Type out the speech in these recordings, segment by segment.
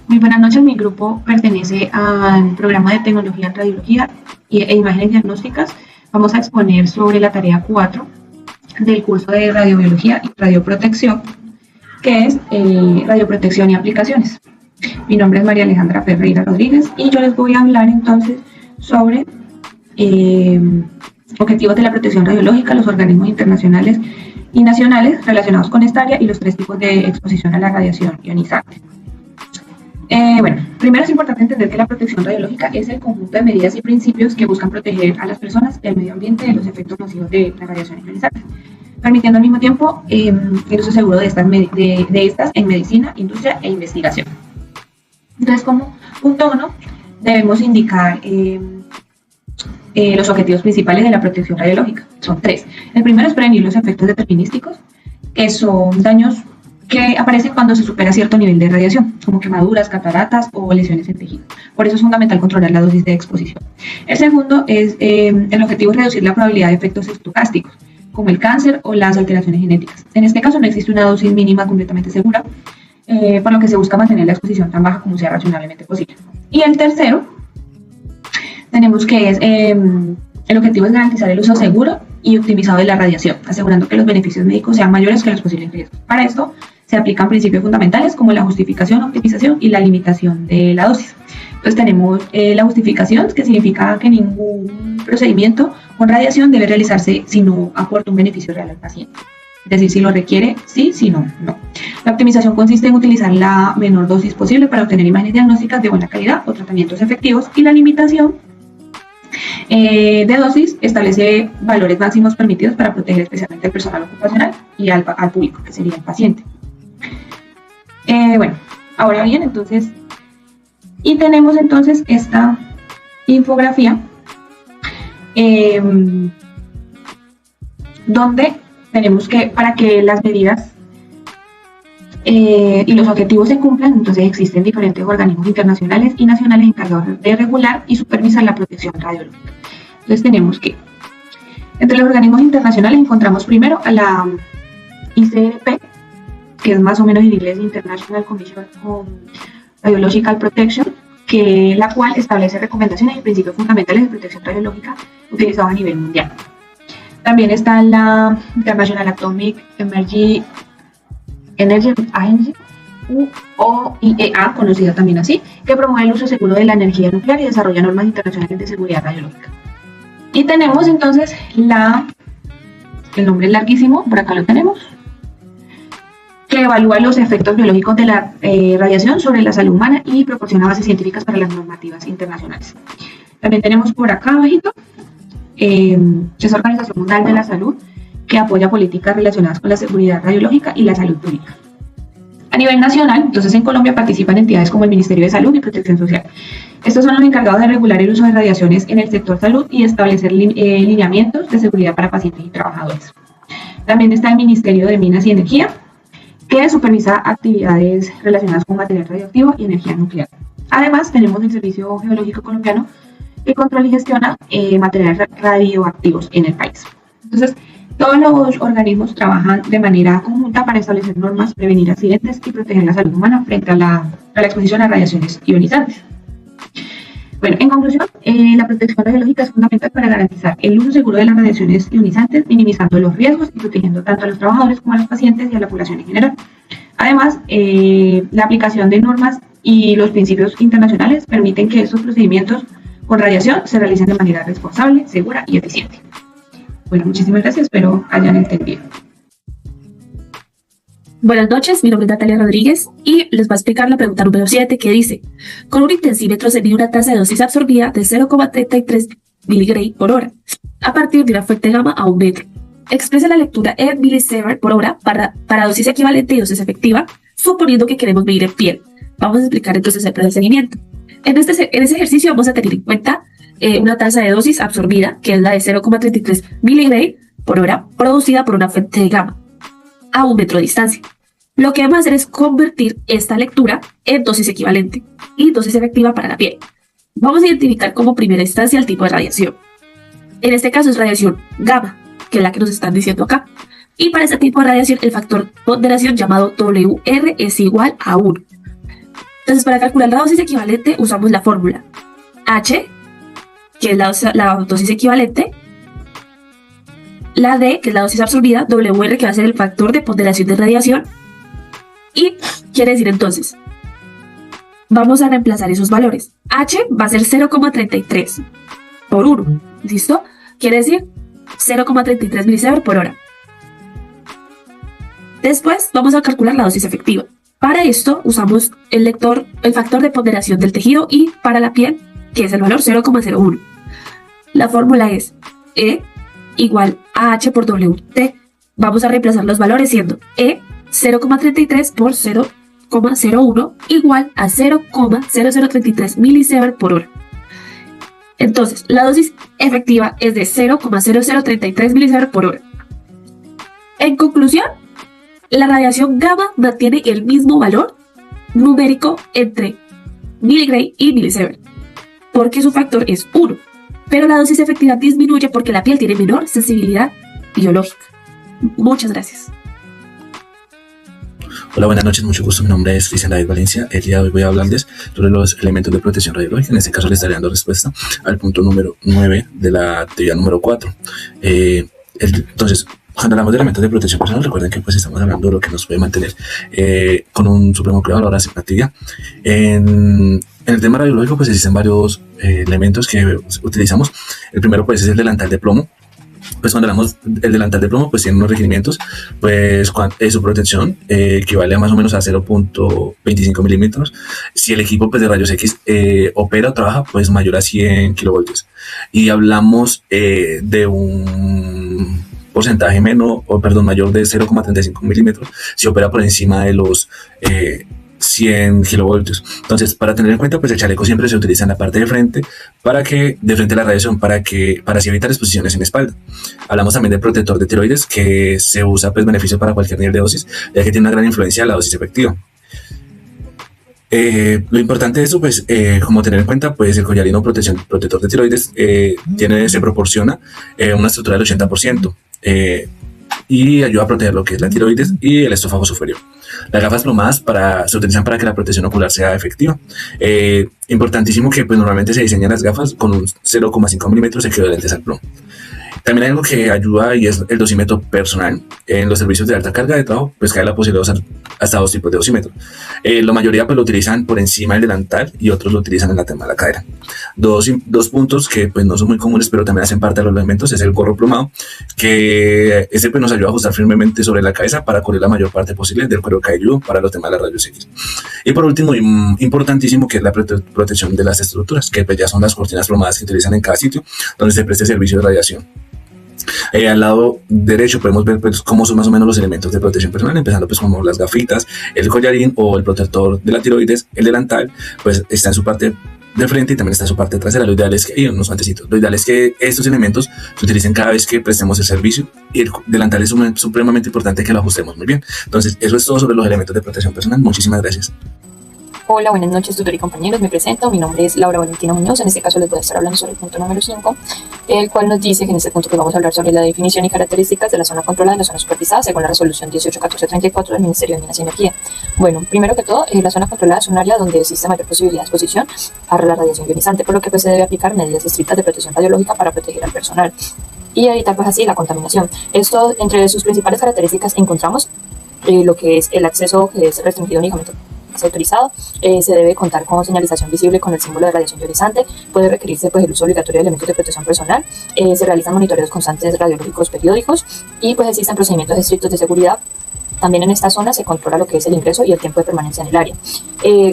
Muy buenas noches, mi grupo pertenece al programa de tecnología en radiología e imágenes diagnósticas. Vamos a exponer sobre la tarea 4 del curso de radiobiología y radioprotección, que es radioprotección y aplicaciones. Mi nombre es María Alejandra Ferreira Rodríguez y yo les voy a hablar entonces sobre objetivos de la protección radiológica, los organismos internacionales y nacionales relacionados con esta área y los 3 tipos de exposición a la radiación ionizante. Primero es importante entender que la protección radiológica es el conjunto de medidas y principios que buscan proteger a las personas y al medio ambiente de los efectos nocivos de la radiación ionizante, permitiendo al mismo tiempo el uso seguro de estas en medicina, industria e investigación. Entonces, como punto 1, debemos indicar los objetivos principales de la protección radiológica. Son 3. El primero es prevenir los efectos determinísticos, que son daños que aparecen cuando se supera cierto nivel de radiación, como quemaduras, cataratas o lesiones en tejido. Por eso es fundamental controlar la dosis de exposición. El segundo es el objetivo es reducir la probabilidad de efectos estocásticos, como el cáncer o las alteraciones genéticas. En este caso no existe una dosis mínima completamente segura, por lo que se busca mantener la exposición tan baja como sea razonablemente posible. Y el tercero, tenemos que es el objetivo es garantizar el uso seguro y optimizado de la radiación, asegurando que los beneficios médicos sean mayores que los posibles riesgos. Para esto se aplican principios fundamentales como la justificación, optimización y la limitación de la dosis. Entonces tenemos la justificación, que significa que ningún procedimiento con radiación debe realizarse si no aporta un beneficio real al paciente. Es decir, si lo requiere, sí, si no, no. La optimización consiste en utilizar la menor dosis posible para obtener imágenes diagnósticas de buena calidad o tratamientos efectivos, y la limitación de dosis establece valores máximos permitidos para proteger especialmente al personal ocupacional y al público, que sería el paciente. Ahora bien, entonces, y tenemos entonces esta infografía donde tenemos que, para que las medidas y los objetivos se cumplan, entonces existen diferentes organismos internacionales y nacionales encargados de regular y supervisar la protección radiológica. Entonces tenemos que, entre los organismos internacionales encontramos primero a la ICRP, que es más o menos en inglés International Commission on Radiological Protection, la cual establece recomendaciones y principios fundamentales de protección radiológica utilizados a nivel mundial. También está la International Atomic Energy Agency, o IEA, conocida también así, que promueve el uso seguro de la energía nuclear y desarrolla normas internacionales de seguridad radiológica. Y tenemos entonces el nombre es larguísimo, por acá lo tenemos, que evalúa los efectos biológicos de la radiación sobre la salud humana y proporciona bases científicas para las normativas internacionales. También tenemos por acá abajito, es Organización Mundial de la Salud, que apoya políticas relacionadas con la seguridad radiológica y la salud pública. A nivel nacional, entonces en Colombia participan entidades como el Ministerio de Salud y Protección Social. Estos son los encargados de regular el uso de radiaciones en el sector salud y establecer lineamientos de seguridad para pacientes y trabajadores. También está el Ministerio de Minas y Energía, que supervisa actividades relacionadas con material radioactivo y energía nuclear. Además, tenemos el Servicio Geológico Colombiano, que controla y gestiona materiales radioactivos en el país. Entonces, todos los organismos trabajan de manera conjunta para establecer normas, prevenir accidentes y proteger la salud humana frente a la exposición a radiaciones ionizantes. En conclusión, la protección radiológica es fundamental para garantizar el uso seguro de las radiaciones ionizantes, minimizando los riesgos y protegiendo tanto a los trabajadores como a los pacientes y a la población en general. Además, la aplicación de normas y los principios internacionales permiten que estos procedimientos con radiación se realicen de manera responsable, segura y eficiente. Muchísimas gracias, espero hayan entendido. Buenas noches, mi nombre es Natalia Rodríguez y les voy a explicar la pregunta número 7, que dice: con un intensímetro se mide una tasa de dosis absorbida de 0,33 mg por hora a partir de una fuente gamma a 1 metro. Expresa la lectura en milisievert por hora para dosis equivalente y dosis efectiva, suponiendo que queremos medir en piel. Vamos a explicar entonces el procedimiento. En ese ejercicio vamos a tener en cuenta una tasa de dosis absorbida, que es la de 0,33 mg por hora, producida por una fuente de gamma a 1 metro de distancia. Lo que vamos a hacer es convertir esta lectura en dosis equivalente y dosis efectiva para la piel. Vamos a identificar como primera instancia el tipo de radiación. En este caso es radiación gamma, que es la que nos están diciendo acá. Y para este tipo de radiación el factor ponderación llamado WR es igual a 1. Entonces, para calcular la dosis equivalente usamos la fórmula H, que es la dosis equivalente, la D, que es la dosis absorbida, WR, que va a ser el factor de ponderación de radiación, y quiere decir entonces, vamos a reemplazar esos valores. H va a ser 0,33 por 1, ¿listo? Quiere decir 0,33 milisieverts por hora. Después vamos a calcular la dosis efectiva. Para esto usamos el factor de ponderación del tejido, y para la piel, que es el valor 0,01. La fórmula es E igual a H por WT. Vamos a reemplazar los valores siendo E 0,33 por 0,01 igual a 0,0033 milisieverts por hora. Entonces, la dosis efectiva es de 0,0033 milisieverts por hora. En conclusión, la radiación gamma mantiene el mismo valor numérico entre miligray y milisievert, porque su factor es 1, pero la dosis efectiva disminuye porque la piel tiene menor sensibilidad biológica. Muchas gracias. Hola, buenas noches, mucho gusto. Mi nombre es Cristian David Valencia. El día de hoy voy a hablarles sobre los elementos de protección radiológica. En este caso les estaré dando respuesta al punto número 9 de la actividad número 4. Entonces, cuando hablamos de elementos de protección personal, recuerden que pues estamos hablando de lo que nos puede mantener con un supremo cuidado a la hora de hacer una actividad. En el tema radiológico pues existen varios elementos que utilizamos. El primero pues es el delantal de plomo. Pues cuando hablamos del delantal de plomo pues tiene unos requerimientos, pues su protección equivale a más o menos a 0.25 milímetros si el equipo pues de rayos X opera o trabaja pues mayor a 100 kilovoltios, y hablamos de un porcentaje mayor de 0,35 milímetros si opera por encima de los 100 kilovoltios. Entonces, para tener en cuenta, pues el chaleco siempre se utiliza en la parte de frente de frente a la radiación para así evitar exposiciones en la espalda. Hablamos también del protector de tiroides, que se usa pues beneficio para cualquier nivel de dosis, ya que tiene una gran influencia en la dosis efectiva. Lo importante de esto, pues, como tener en cuenta, pues el collarino protector de tiroides se proporciona una estructura del 80%. Y ayuda a proteger lo que es la tiroides y el esófago superior. Las gafas plomadas se utilizan para que la protección ocular sea efectiva. Importantísimo que pues normalmente se diseñan las gafas con un 0,5 milímetros equivalentes al plomo. También hay algo que ayuda y es el dosímetro personal. En los servicios de alta carga de trabajo pues cae la posibilidad de usar hasta 2 tipos de dosímetros. La mayoría pues lo utilizan por encima del delantal y otros lo utilizan en la tema de la cadera. Dos puntos que pues no son muy comunes pero también hacen parte de los elementos es el gorro plomado, que ese pues nos ayuda a ajustar firmemente sobre la cabeza para cubrir la mayor parte posible del cuero cabelludo para los temas de las rayos X. Y por último, importantísimo, que es la protección de las estructuras, que pues ya son las cortinas plomadas que utilizan en cada sitio donde se preste servicio de radiación. Al lado derecho podemos ver pues cómo son más o menos los elementos de protección personal, empezando pues como las gafitas, el collarín o el protector de la tiroides, el delantal pues está en su parte de frente y también está en su parte trasera. Lo ideal es que estos elementos se utilicen cada vez que prestemos el servicio, y el delantal es supremamente importante que lo ajustemos muy bien. Entonces eso es todo sobre los elementos de protección personal. Muchísimas gracias. Hola, buenas noches, tutor y compañeros. Me presento, mi nombre es Laura Valentina Muñoz. En este caso les voy a estar hablando sobre el punto número 5, el cual nos dice que en este punto vamos a hablar sobre la definición y características de la zona controlada y la zona supervisada según la resolución 181434 del Ministerio de Minas y Energía. Bueno, primero que todo, la zona controlada es un área donde existe mayor posibilidad de exposición a la radiación ionizante, por lo que pues, se debe aplicar medidas estrictas de protección radiológica para proteger al personal y evitar pues así la contaminación. Esto, entre sus principales características encontramos lo que es el acceso, que es restringido únicamente autorizado, se debe contar con señalización visible con el símbolo de radiación ionizante, puede requerirse pues el uso obligatorio de elementos de protección personal, se realizan monitoreos constantes radiológicos periódicos y pues existen procedimientos estrictos de seguridad. También en esta zona se controla lo que es el ingreso y el tiempo de permanencia en el área.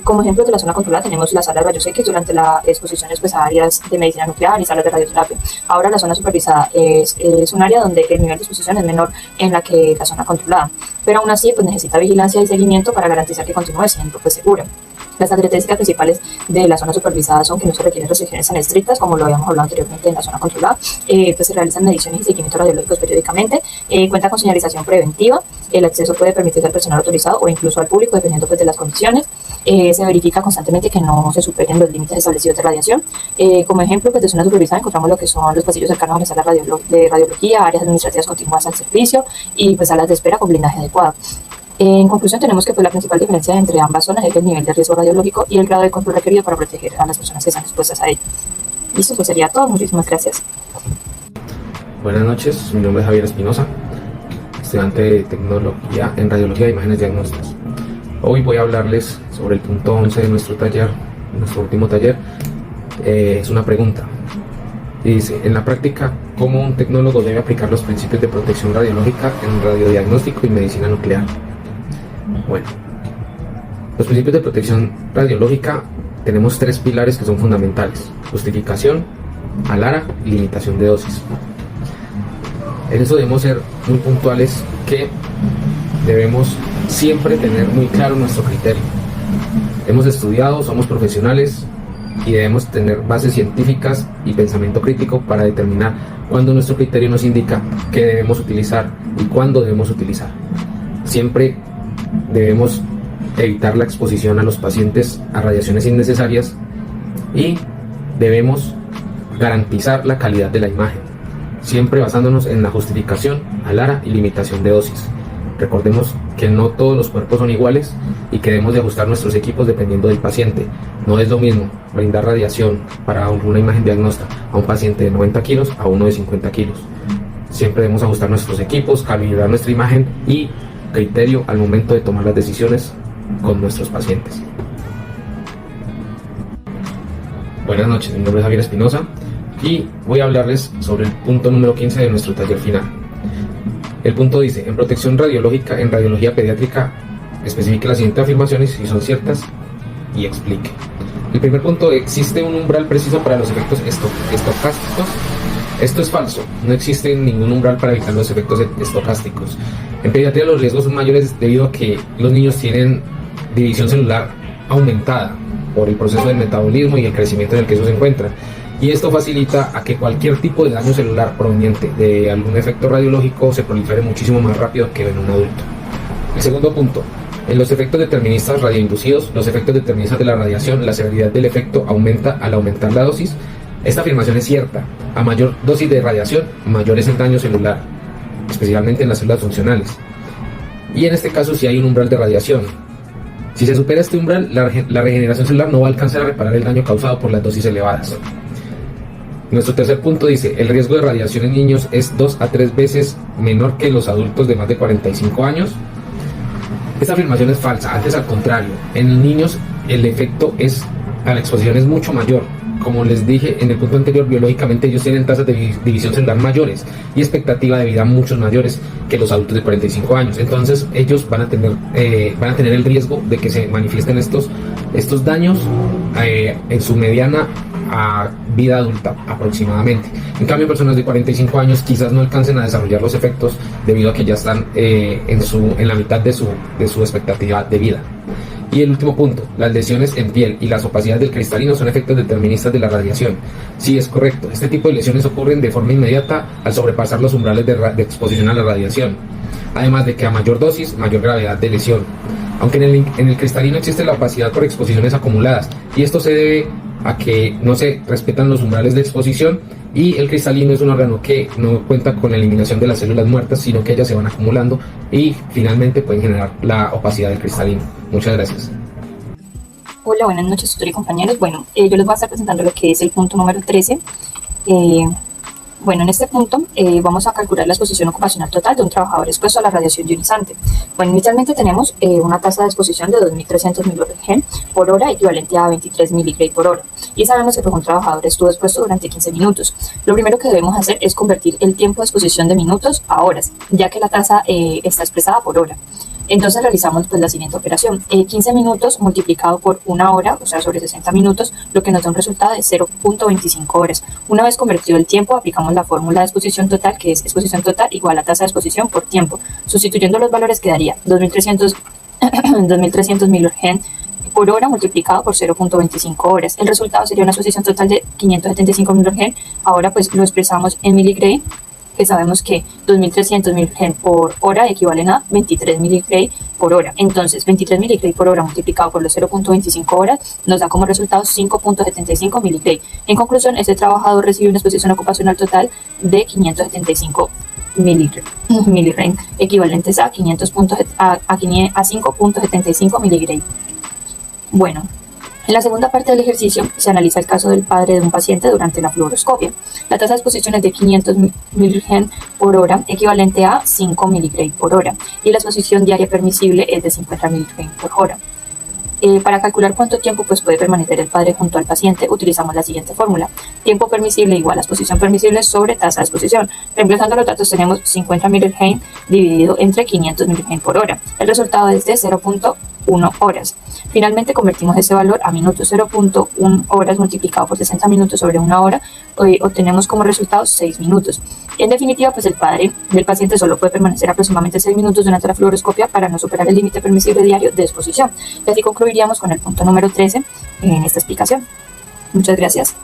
Como ejemplo de la zona controlada tenemos la sala de rayos X durante las exposiciones pues, a áreas de medicina nuclear y salas de radioterapia. Ahora la zona supervisada es un área donde el nivel de exposición es menor en la que la zona controlada, pero aún así pues, necesita vigilancia y seguimiento para garantizar que continúe siendo pues, segura. Las características principales de la zona supervisada son que no se requieren restricciones tan estrictas como lo habíamos hablado anteriormente en la zona controlada, pues se realizan mediciones y seguimientos radiológicos periódicamente, cuenta con señalización preventiva, el acceso puede permitirse al personal autorizado o incluso al público dependiendo pues, de las condiciones, se verifica constantemente que no se superen los límites establecidos de radiación. Como ejemplo pues, de zona supervisada encontramos lo que son los pasillos cercanos a las salas de radiología, áreas administrativas continuas al servicio y pues salas de espera con blindaje adecuado. En conclusión, tenemos que pues, la principal diferencia entre ambas zonas es el nivel de riesgo radiológico y el grado de control requerido para proteger a las personas que están expuestas a ello. Listo, eso sería todo. Muchísimas gracias. Buenas noches, mi nombre es Javier Espinosa, estudiante de Tecnología en Radiología de Imágenes Diagnósticas. Hoy voy a hablarles sobre el punto 11 de nuestro taller, nuestro último taller. Es una pregunta. Dice, en la práctica, ¿cómo un tecnólogo debe aplicar los principios de protección radiológica en radiodiagnóstico y medicina nuclear? Bueno, los principios de protección radiológica tenemos tres pilares que son fundamentales: justificación, alara y limitación de dosis. En eso debemos ser muy puntuales, que debemos siempre tener muy claro nuestro criterio. Hemos estudiado, somos profesionales y debemos tener bases científicas y pensamiento crítico para determinar cuándo nuestro criterio nos indica qué debemos utilizar y cuándo debemos utilizar. Siempre debemos evitar la exposición a los pacientes a radiaciones innecesarias y debemos garantizar la calidad de la imagen, siempre basándonos en la justificación, alara y limitación de dosis. Recordemos que no todos los cuerpos son iguales y que debemos de ajustar nuestros equipos dependiendo del paciente. No es lo mismo brindar radiación para una imagen diagnóstica a un paciente de 90 kilos a uno de 50 kilos. Siempre debemos ajustar nuestros equipos, calibrar nuestra imagen y criterio al momento de tomar las decisiones con nuestros pacientes. Buenas noches, mi nombre es Javier Espinosa y voy a hablarles sobre el punto número 15 de nuestro taller final. El punto dice, en protección radiológica en radiología pediátrica, especifique las siguientes afirmaciones si son ciertas y explique. El primer punto, ¿existe un umbral preciso para los efectos estocásticos? Esto es falso, no existe ningún umbral para evitar los efectos estocásticos. En pediatría los riesgos son mayores debido a que los niños tienen división celular aumentada por el proceso del metabolismo y el crecimiento en el que eso se encuentra. Y esto facilita a que cualquier tipo de daño celular proveniente de algún efecto radiológico se prolifere muchísimo más rápido que en un adulto. El segundo punto, en los efectos deterministas radioinducidos, los efectos deterministas de la radiación, la severidad del efecto aumenta al aumentar la dosis. Esta afirmación es cierta. A mayor dosis de radiación, mayor es el daño celular, especialmente en las células funcionales. Y en este caso sí hay un umbral de radiación. Si se supera este umbral, la regeneración celular no va a alcanzar a reparar el daño causado por las dosis elevadas. Nuestro tercer punto dice, el riesgo de radiación en niños es 2 a 3 veces menor que en los adultos de más de 45 años. Esta afirmación es falsa, antes al contrario. En niños el efecto a la exposición es mucho mayor. Como les dije en el punto anterior, biológicamente ellos tienen tasas de división celular mayores y expectativa de vida mucho mayores que los adultos de 45 años. Entonces ellos van a tener el riesgo de que se manifiesten estos daños en su mediana a vida adulta aproximadamente. En cambio, personas de 45 años quizás no alcancen a desarrollar los efectos debido a que ya están en la mitad de su expectativa de vida. Y el último punto, las lesiones en piel y las opacidades del cristalino son efectos deterministas de la radiación. Sí, es correcto. Este tipo de lesiones ocurren de forma inmediata al sobrepasar los umbrales de exposición a la radiación. Además de que a mayor dosis, mayor gravedad de lesión. Aunque en el cristalino existe la opacidad por exposiciones acumuladas, y esto se debe a que no se respetan los umbrales de exposición, y el cristalino es un órgano que no cuenta con la eliminación de las células muertas, sino que ellas se van acumulando y finalmente pueden generar la opacidad del cristalino. Muchas gracias. Hola, buenas noches, tutor y compañeros. Bueno, yo les voy a estar presentando lo que es el punto número 13. Bueno, en este punto vamos a calcular la exposición ocupacional total de un trabajador expuesto a la radiación ionizante. Bueno, inicialmente tenemos una tasa de exposición de 2.300 mg por hora, equivalente a 23 mg por hora. Y sabemos que pues, un trabajador estuvo expuesto durante 15 minutos. Lo primero que debemos hacer es convertir el tiempo de exposición de minutos a horas, ya que la tasa está expresada por hora. Entonces realizamos pues la siguiente operación, 15 minutos multiplicado por una hora, o sea sobre 60 minutos, lo que nos da un resultado de 0.25 horas. Una vez convertido el tiempo, aplicamos la fórmula de exposición total, que es exposición total igual a tasa de exposición por tiempo. Sustituyendo los valores quedaría 2.300 mg por hora multiplicado por 0.25 horas. El resultado sería una exposición total de 575 mg. Ahora pues lo expresamos en miligray que sabemos que 2300 mg por hora equivalen a 23 mg por hora. Entonces, 23 mg por hora multiplicado por los 0.25 horas nos da como resultado 5.75 mg. En conclusión, este trabajador recibe una exposición ocupacional total de 575 miligramos, equivalentes a 5.75 miligramos. Bueno, en la segunda parte del ejercicio se analiza el caso del padre de un paciente durante la fluoroscopia. La tasa de exposición es de 500 mg por hora, equivalente a 5 mg por hora, y la exposición diaria permisible es de 50 mg por hora. Para calcular cuánto tiempo puede permanecer el padre junto al paciente, utilizamos la siguiente fórmula. Tiempo permisible igual a exposición permisible sobre tasa de exposición. Reemplazando los datos tenemos 50 mg dividido entre 500 mg por hora. El resultado es de 0.1 horas. Finalmente convertimos ese valor a minutos. 0.1 horas multiplicado por 60 minutos sobre una hora, obtenemos como resultado 6 minutos. En definitiva, pues el padre del paciente solo puede permanecer aproximadamente 6 minutos durante la fluoroscopia para no superar el límite permisible diario de exposición. Y así concluiríamos con el punto número 13 en esta explicación. Muchas gracias.